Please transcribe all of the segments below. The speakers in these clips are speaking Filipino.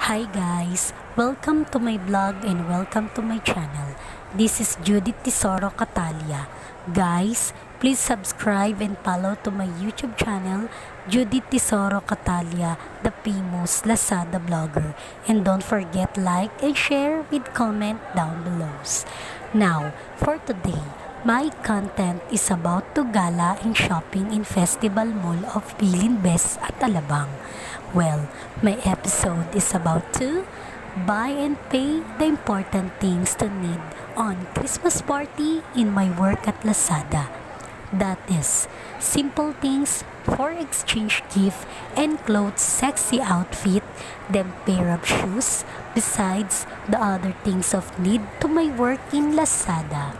Hi guys! Welcome to my vlog and welcome to my channel. This is Judith Tesoro Catalia. Guys, please subscribe and follow to my YouTube channel, Judith Tesoro Catalia, the famous Lazada vlogger. And don't forget like and share with comment down below. Now, for today, my content is about to gala and shopping in Festival Mall of Philippine Best at Alabang. Well, my episode is about to buy and pay the important things to need on Christmas party in my work at Lazada. That is, simple things for exchange gift and clothes sexy outfit, then pair of shoes, besides the other things of need to my work in Lazada.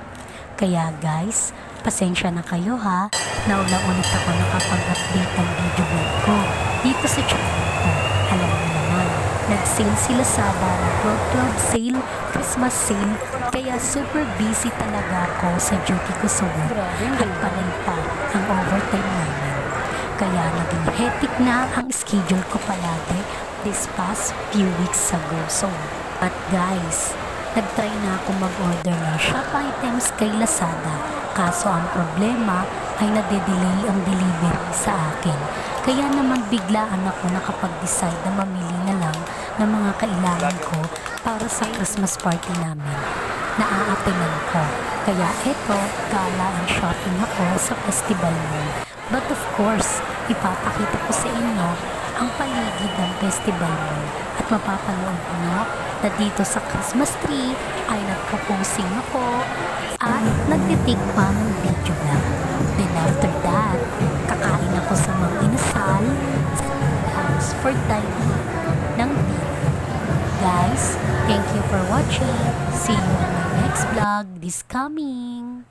Kaya guys, pasensya na kayo ha, nauna ulit ako nakapag-update ng video vlog ko dito sa channel ko. Alam mo naman, nag-sale si Lazada ng 12/12 sale, Christmas sale, kaya super busy talaga ako sa duty ko sa work at panay pa ang overtime namin. Kaya naging hectic na ang schedule ko palagi this past few weeks ago. But guys, nag-try na ako mag-order ng shop items kay Lazada, kaso ang problema ay nade-delay ang delivery sa akin. Kaya naman biglaan ako nakapag-decide na mamili na lang ng mga kailangan ko para sa Christmas party namin. Naaatenan ko. Kaya eto, gala ang shopping ako sa Festival Mall. But of course, ipapakita ko sa inyo ang paligid ng Festival Mall at mapapanood nyo na dito sa Christmas tree ay nagpo-posing ako at nagtitik pa ng video lang. Then after that, kakain ako sa mga inasal sa house for dining ng dinner. Guys, thank you for watching. See you on my next vlog this coming.